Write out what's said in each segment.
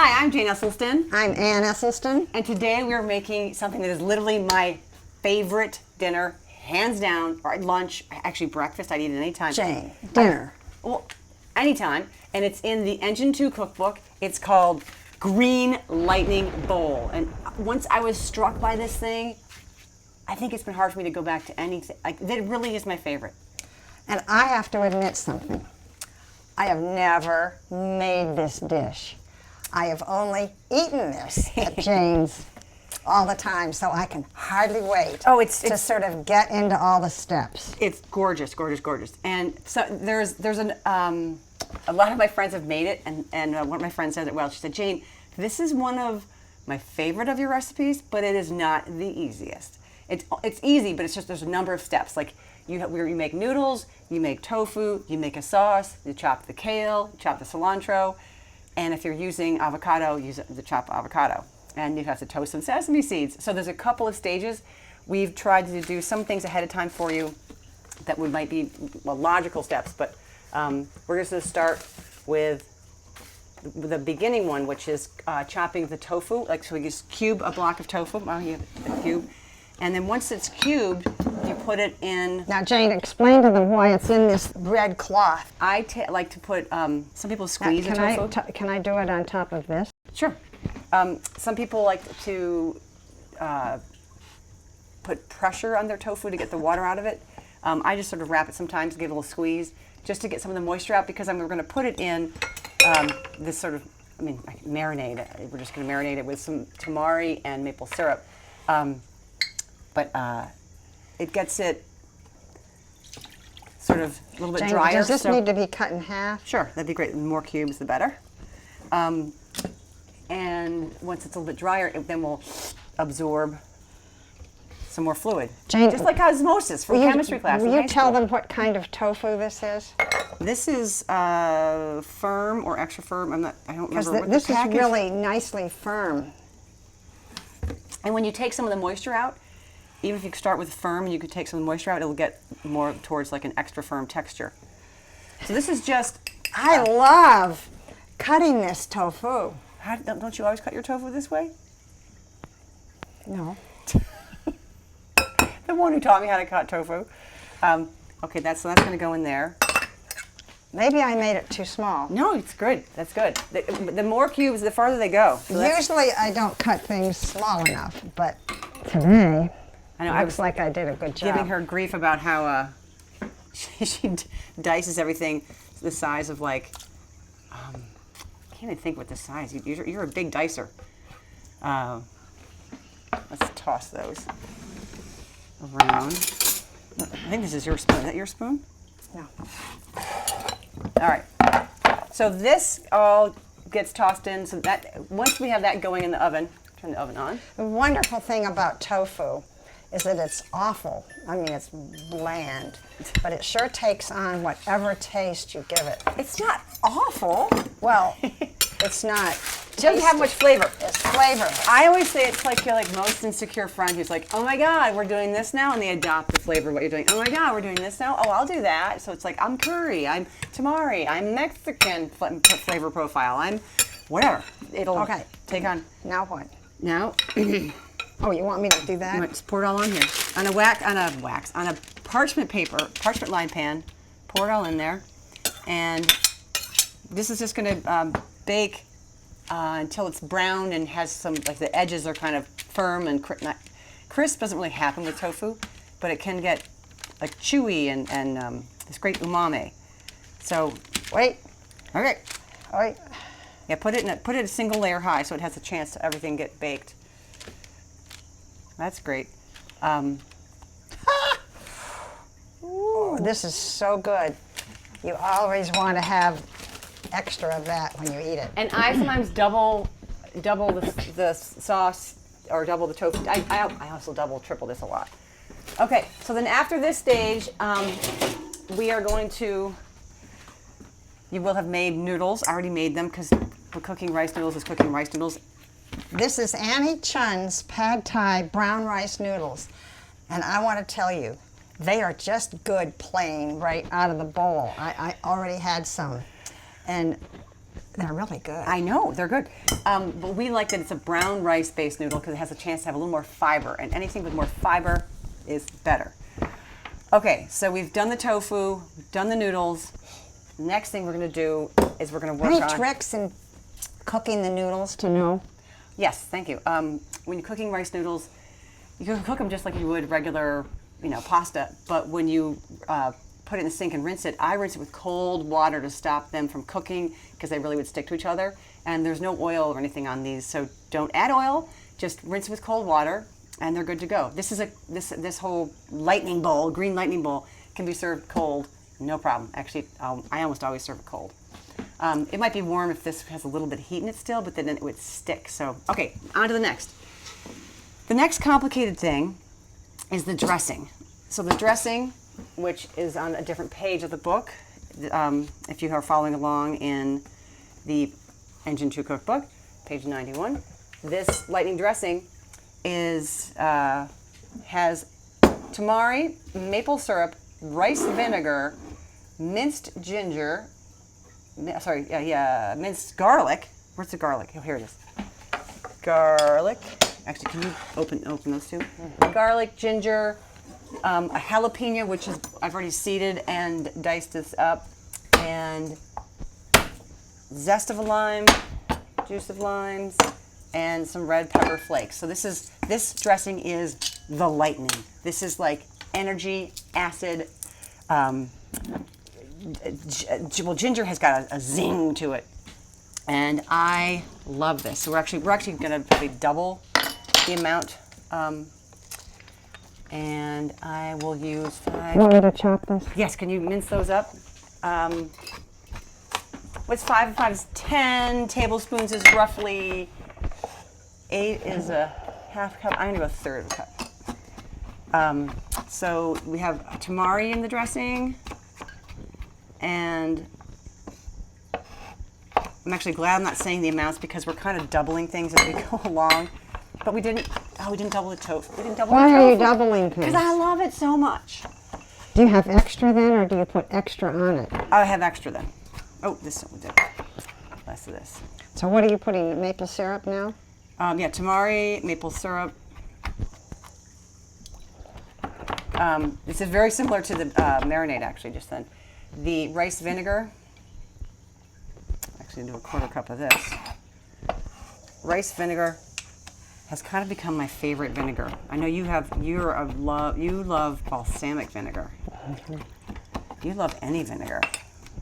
Hi, I'm Jane Esselstyn. I'm Ann Esselstyn. And today we're making something that is literally my favorite dinner, hands down, or lunch, actually breakfast, I'd eat it anytime. Jane, dinner. Well, anytime. And it's in the Engine 2 cookbook. It's called Green Lightning Bowl. And once I was struck by this thing, I think it's been hard for me to go back to anything. It really is my favorite. And I have to admit something. I have never made this dish. I have only eaten this at Jane's all the time, so I can hardly wait to sort of get into all the steps. It's gorgeous, gorgeous, gorgeous. And so there's a lot of my friends have made it, and one of my friends said it well. She said, Jane, this is one of my favorite of your recipes, but it is not the easiest. It's easy, but it's just there's a number of steps. Like you make noodles, you make tofu, you make a sauce, you chop the kale, you chop the cilantro, and if you're using avocado, use the chopped avocado. And you have to toast some sesame seeds. So there's a couple of stages. We've tried to do some things ahead of time for you that might be logical steps, but we're just going to start with the beginning one, which is chopping the tofu. So we just cube a block of tofu. Well, you have a cube. And then once it's cubed, you put it in. Now, Jane, explain to them why it's in this red cloth. I like to put, some people squeeze the tofu. Can I do it on top of this? Sure. Some people like to put pressure on their tofu to get the water out of it. I just sort of wrap it sometimes, give it a little squeeze, just to get some of the moisture out, because we're going to put it in this sort of, marinade. We're just going to marinate it with some tamari and maple syrup. But it gets it sort of a little bit Jane, drier. Does this need to be cut in half? Sure, that'd be great. The more cubes, the better. And once it's a little bit drier, then we'll absorb some more fluid. Jane, just like osmosis from chemistry class. Will you tell them what kind of tofu this is? This is firm or extra firm. I don't remember what this the package is really nicely firm. And when you take some of the moisture out, even if you start with firm and you could take some of the moisture out, it'll get more towards like an extra firm texture. So this is just... I love cutting this tofu. Don't you always cut your tofu this way? No. The one who taught me how to cut tofu. Okay, that's going to go in there. Maybe I made it too small. No, it's good. That's good. The more cubes, the farther they go. So usually I don't cut things small enough, but today I looks like I did a good job. Giving her grief about how she dices everything the size of like, I can't even think what the size. You're a big dicer. Let's toss those around. I think this is your spoon. Is that your spoon? No. All right. So this all gets tossed in. So that once we have that going in the oven, turn the oven on. The wonderful thing about tofu is that it's awful. It's bland, but it sure takes on whatever taste you give it. It's not awful. Well, it's not. It doesn't have much flavor. It's flavorless. I always say it's like your most insecure friend who's like, oh my God, we're doing this now, and they adopt the flavor of what you're doing. Oh my God, we're doing this now. Oh, I'll do that. So it's like, I'm curry, I'm tamari, I'm Mexican flavor profile, I'm whatever. It'll take on. Now what? Now. Oh, you want me to do that? You might just pour it all on here. On a parchment lined pan. Pour it all in there. And this is just going to bake until it's brown and has some, like the edges are kind of firm and crisp doesn't really happen with tofu, but it can get like chewy and this great umami. So wait. Okay. Wait. Yeah, put it a single layer high so it has a chance to everything get baked. That's great. Oh, this is so good. You always want to have extra of that when you eat it. And I sometimes double the sauce or double the tofu. I also triple this a lot. Okay, so then after this stage, we are going to. You will have made noodles. I already made them because cooking rice noodles is cooking rice noodles. This is Annie Chun's Pad Thai brown rice noodles. And I want to tell you, they are just good plain right out of the bowl. I already had some. And They're really good. I know, they're good. But we like that it's a brown rice-based noodle because it has a chance to have a little more fiber, and anything with more fiber is better. Okay, so we've done the tofu, we've done the noodles. Next thing we're going to do is we're going to work on... Any tricks in cooking the noodles to know? Yes, thank you. When you're cooking rice noodles, you can cook them just like you would regular, pasta. But when you put it in the sink and rinse it, I rinse it with cold water to stop them from cooking because they really would stick to each other. And there's no oil or anything on these, so don't add oil. Just rinse with cold water, and they're good to go. This is this whole lightning bowl, green lightning bowl, can be served cold, no problem. Actually, I almost always serve it cold. It might be warm if this has a little bit of heat in it still, but then it would stick. So, okay, on to the next. The next complicated thing is the dressing. So the dressing, which is on a different page of the book, if you are following along in the Engine 2 cookbook, page 91, this lightning dressing has tamari, maple syrup, rice vinegar, minced ginger, minced garlic. Where's the garlic? Oh, here it is. Garlic. Actually, can you open those two? Garlic, ginger, a jalapeno, which is I've already seeded and diced this up, and zest of a lime, juice of limes, and some red pepper flakes. So this dressing is the lightning. This is like energy, acid. Ginger has got a zing to it, and I love this. So we're actually going to probably double the amount, and I will use 5. You want me to chop this? Yes, can you mince those up? What's 5 and 5 is 10 tablespoons is roughly 8 is a half cup. I'm gonna go a third of a cup. So we have tamari in the dressing, and I'm actually glad I'm not saying the amounts because we're kind of doubling things as we go along. But we didn't double the tofu. We didn't double the tofu. Why are you doubling things? Because I love it so much. Do you have extra then, or do you put extra on it? I have extra then. Oh, this one did. Less of this. So what are you putting, maple syrup now? Yeah, tamari, maple syrup. This is very similar to the marinade, actually, just then. The rice vinegar. Actually, do a quarter cup of this. Rice vinegar has kind of become my favorite vinegar. I know you love balsamic vinegar. You love any vinegar.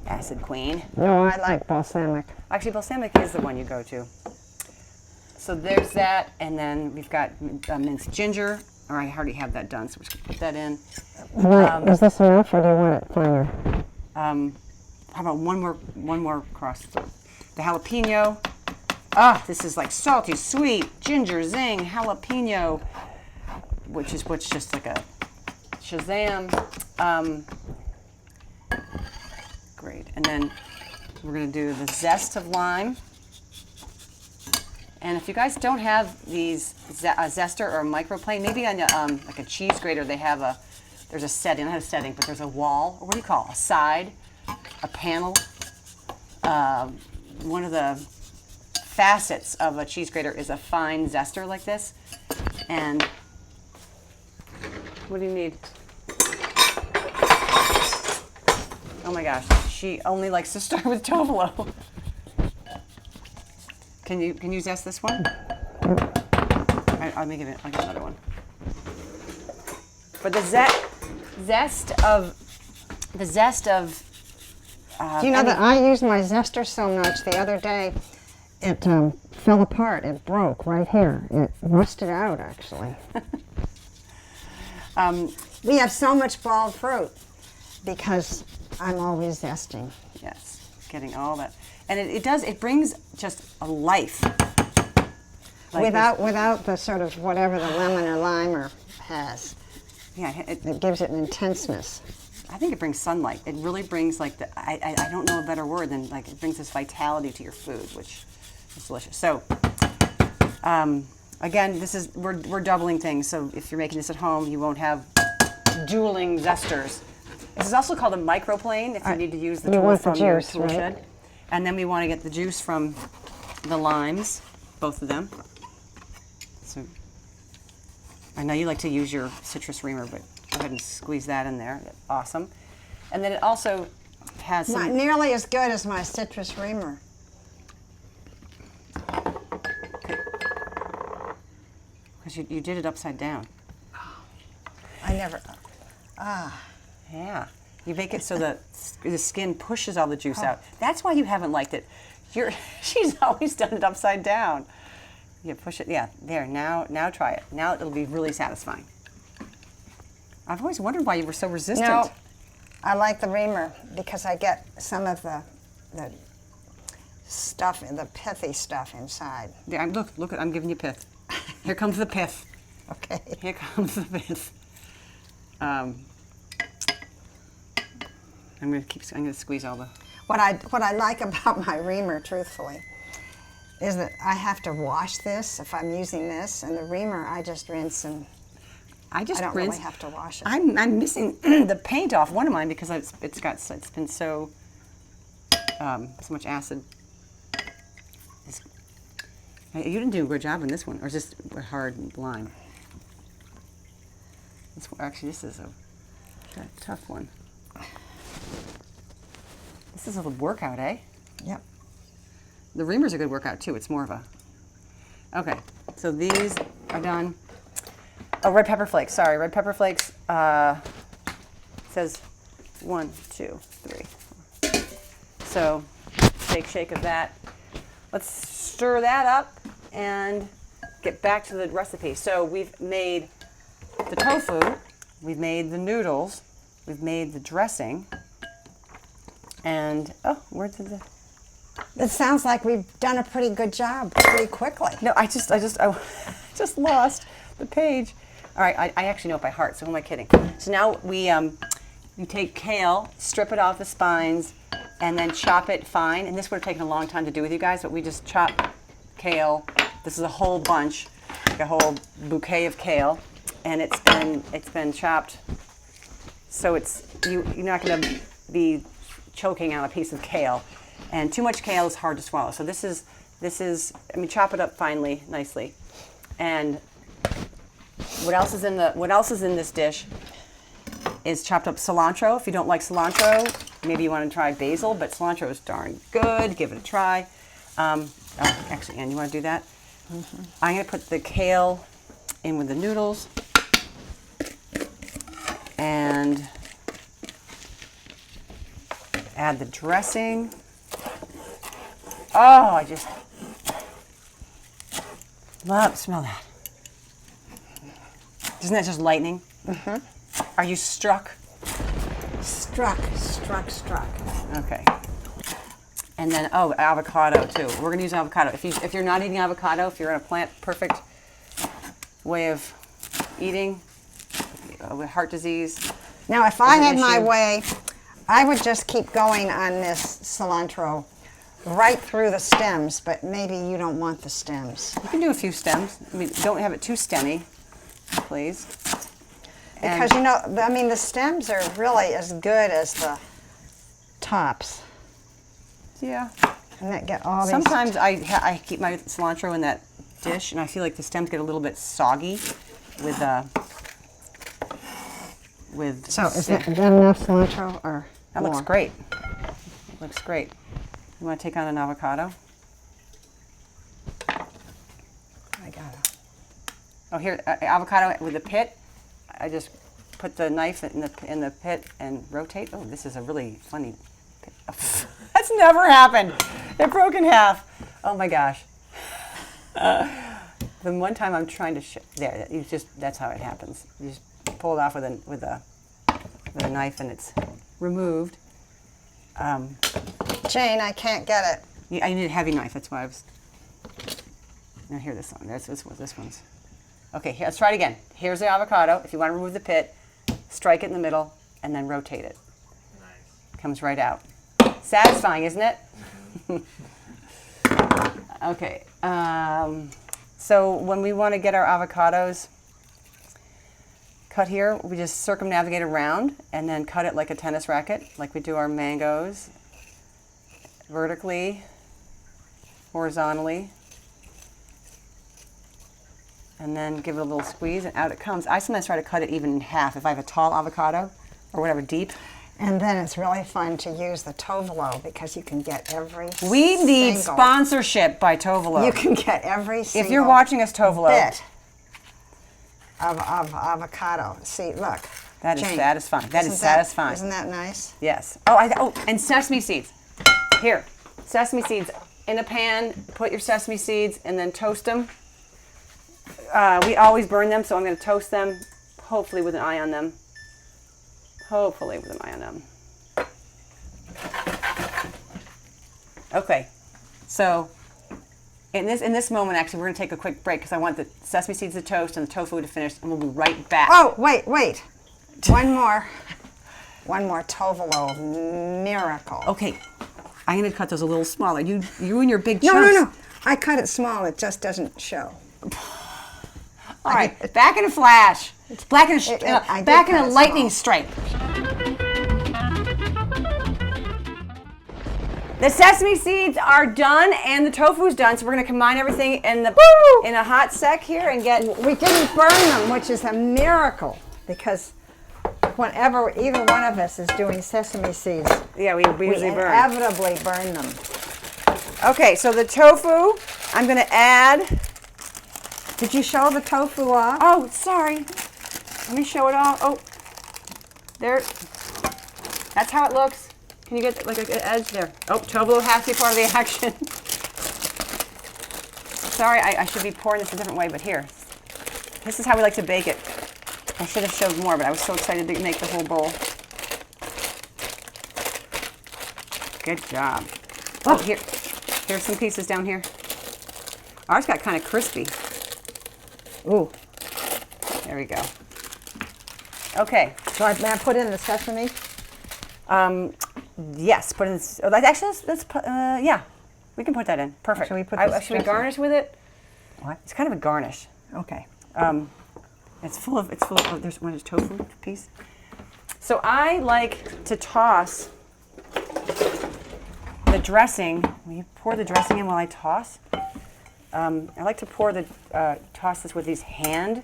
Acid queen. No, I like balsamic. Actually, balsamic is the one you go to. So there's that, and then we've got minced ginger. Or I already have that done, so we're just gonna put that in. Right. Is this enough, or do you want it finer? How about one more across the jalapeno. This is like salty, sweet, ginger, zing, jalapeno, which just like a Shazam. Great, and then we're gonna do the zest of lime. And if you guys don't have these a zester or a microplane, maybe on like a cheese grater, there's a setting, not a setting, but there's a wall, or what do you call it? A side, a panel. One of the facets of a cheese grater is a fine zester like this. And what do you need? Oh my gosh, she only likes to start with tovolo. Can you zest this one? I'll get another one. But the zest of. Do you know that I used my zester so much the other day, it fell apart. It broke right here. It rusted out, actually. We have so much bald fruit because I'm always zesting. Yes, getting all that. And it brings just a life. Like without the sort of whatever the lemon or lime has. Yeah, it gives it an intenseness. I think it brings sunlight. It really brings like I don't know a better word than like it brings this vitality to your food, which is delicious. So again, we're doubling things. So if you're making this at home, you won't have dueling zesters. This is also called a microplane if you need to use the tool from your tool shed. And then we want to get the juice from the limes, both of them. So I know you like to use your citrus reamer, but go ahead and squeeze that in there. Awesome. And then it also has some... Not nearly as good as my citrus reamer. Because you did it upside down. I never... Yeah. You make it so that the skin pushes all the juice out. That's why you haven't liked it. She's always done it upside down. You push it, yeah, there, now try it. Now it'll be really satisfying. I've always wondered why you were so resistant. No, I like the reamer because I get some of the stuff, the pithy stuff inside. Yeah, look, I'm giving you pith. Here comes the pith. Okay. Here comes the pith. I'm gonna squeeze all the... What I like about my reamer, truthfully, is that I have to wash this if I'm using this, and the reamer I just rinse and I don't really have to wash it. I'm missing the paint off one of mine because it's been so much acid. You didn't do a good job on this one, or just a hard lime. Actually, this is a tough one. This is a workout, eh? Yep. The reamer's a good workout too. It's more of a... Okay, so these are done. Oh, red pepper flakes. Sorry, red pepper flakes. Says 1, 2, 3, 4. So shake of that. Let's stir that up and get back to the recipe. So we've made the tofu, we've made the noodles, we've made the dressing, and where did the... It sounds like we've done a pretty good job pretty quickly. No, I just lost the page. All right, I actually know it by heart, so who am I kidding? So now you take kale, strip it off the spines, and then chop it fine. And this would have taken a long time to do with you guys, but we just chop kale. This is a whole bunch, like a whole bouquet of kale, and it's been chopped. So you're not going to be choking on a piece of kale, and too much kale is hard to swallow. So this is chop it up finely, nicely, and what else is in this dish is chopped up cilantro. If you don't like cilantro, maybe you want to try basil, but cilantro is darn good. Give it a try. Actually, Ann, you want to do that? Mm-hmm. I'm going to put the kale in with the noodles and add the dressing. Oh, I just love smell that. Isn't that just lightning? Mm-hmm. Are you struck? Struck. Okay. And then avocado too. We're gonna use avocado. If you're not eating avocado, if you're in a plant-perfect way of eating with heart disease. Now, if I had my way, I would just keep going on this cilantro right through the stems, but maybe you don't want the stems. You can do a few stems. Don't have it too stemmy, please. Because the stems are really as good as the tops. Yeah. And that get all these... Sometimes I keep my cilantro in that dish, and I feel like the stems get a little bit soggy with So is that enough cilantro or that more? Looks great. Looks great. You want to take on an avocado? I got it. Oh, here, avocado with the pit. I just put the knife in the pit and rotate. Oh, this is a really funny pit. That's never happened. It broke in half. Oh my gosh. The one time I'm trying to that's how it happens. You just pull it off with a knife and it's removed. Jane, I can't get it. I need a heavy knife. That's why I was. Now here, this one. This one's. Okay, let's try it again. Here's the avocado. If you want to remove the pit, strike it in the middle and then rotate it. Nice. Comes right out. Satisfying, isn't it? Okay. So when we want to get our avocados cut here, we just circumnavigate around and then cut it like a tennis racket, like we do our mangoes. vertically, horizontally, and then give it a little squeeze, and out it comes. I sometimes try to cut it even in half if I have a tall avocado or whatever, deep. And then it's really fun to use the Tovolo because you can get every We need single, sponsorship by Tovolo. You can get every single If you're watching us, Tovolo. bit of avocado. See, look. That is Jane, satisfying. That is isn't satisfying. Isn't that nice? Yes. Oh, and sesame seeds. Here, sesame seeds in a pan. Put your sesame seeds and then toast them. We always burn them, so I'm going to toast them, hopefully with an eye on them. Hopefully with an eye on them. Okay, so in this moment, actually, we're going to take a quick break because I want the sesame seeds to toast and the tofu to finish, and we'll be right back. Oh, wait. One more Tovolo miracle. Okay, I'm going to cut those a little smaller. You and your big chunks. No. I cut it small. It just doesn't show. All right, back in a flash. Back in a lightning strike. The sesame seeds are done and the tofu's done, so we're going to combine everything in a hot sec here and get. We didn't burn them, which is a miracle because whenever either one of us is doing sesame seeds, Yeah, we usually burn. inevitably burn them. Okay, so the tofu, I'm going to add. Did you show the tofu off? Oh, sorry. Let me show it off. Oh, there. That's how it looks. Can you get like an edge there? Oh, Tovolo has to be part of the action. Sorry, I should be pouring this a different way, but here. This is how we like to bake it. I should have showed more, but I was so excited to make the whole bowl. Good job. Oh, here's some pieces down here. Ours got kind of crispy. Ooh. There we go. Okay. So may I put in the sesame? Yes, put in. Actually, let's put. Yeah, we can put that in. Perfect. Should we put this should we garnish with it? What? It's kind of a garnish. Okay. It's full of. Oh, there's one tofu piece. So I like to toss the dressing. Will you pour the dressing in while I toss? I like to toss this with these hand.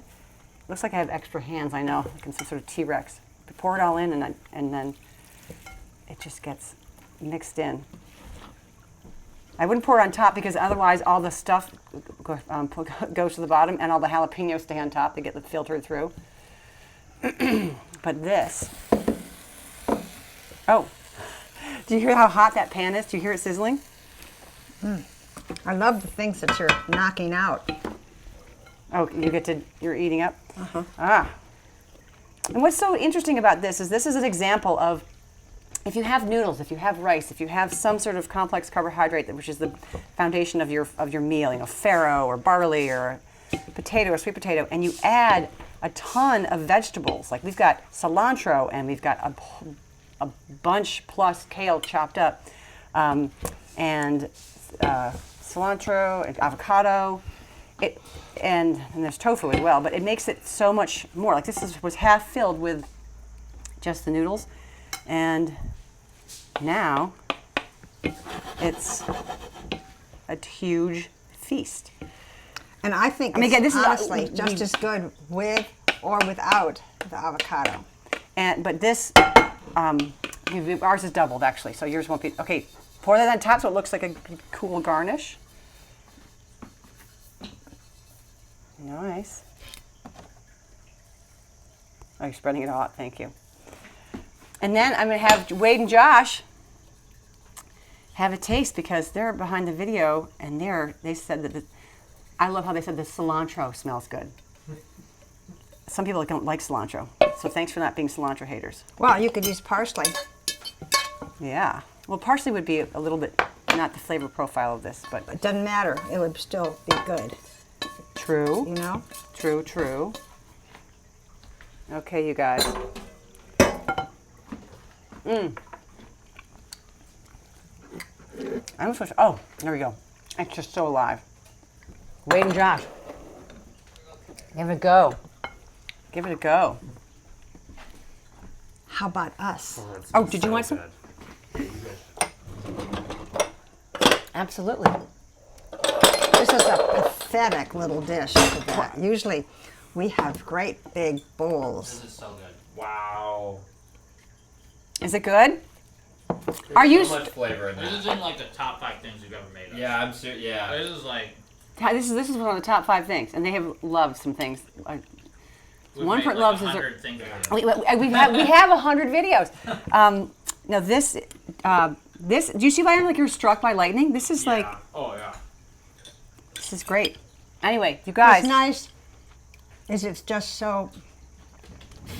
Looks like I have extra hands. I know, like some sort of T-Rex. Pour it all in, and then it just gets mixed in. I wouldn't pour it on top because otherwise all the stuff goes to the bottom and all the jalapenos stay on top. They get filtered through. But this. Oh, do you hear how hot that pan is? Do you hear it sizzling? I love the things that you're knocking out. Oh, you're eating up? Uh-huh. Ah. And what's so interesting about this is an example of if you have noodles, if you have rice, if you have some sort of complex carbohydrate, which is the foundation of your meal, farro or barley or potato or sweet potato, and you add a ton of vegetables, like we've got cilantro and we've got a bunch plus kale chopped up, and cilantro and avocado, and there's tofu as well, but it makes it so much more. Like this was half filled with just the noodles, and now it's a huge feast. And I think this is honestly just as good with or without the avocado. But this, ours is doubled actually, so yours won't be. Okay, pour that on top so it looks like a cool garnish. Nice. Oh, you're spreading it out. Thank you. And then I'm going to have Wade and Josh have a taste because they're behind the video and they said that I love how they said the cilantro smells good. Some people don't like cilantro, so thanks for not being cilantro haters. Well, you could use parsley. Yeah. Well, parsley would be a little bit not the flavor profile of this, but It doesn't matter. It would still be good. true. You know? True. Okay, you guys. I'm supposed to, oh, there we go. It's just so alive. Wade and Josh. Give it a go. Give it a go. How about us? Oh, did you want some? Absolutely. This is a pathetic little dish for that. Usually we have great big bowls. This is so good. Wow. Is it good? There's Are you so much flavor in This that? is in like the top 5 things you've ever made. Yeah, I'm serious. Yeah. This is like This is one of the top 5 things, and they have loved some things. we've One made part like loves is 100 things. we have 100 videos. Now this, do you see why I'm like you're struck by lightning? This is like, Oh yeah. this is great. Anyway, you guys, What's nice is it's just so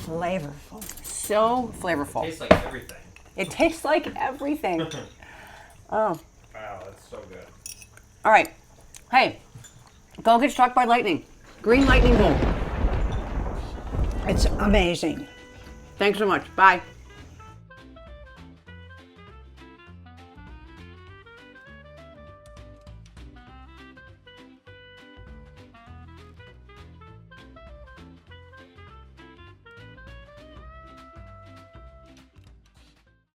flavorful. so flavorful. Tastes like everything. It tastes like everything. Oh, Wow, that's so good. all right. Hey, go get struck by lightning. Green lightning bolt. It's amazing. Thanks so much. Bye.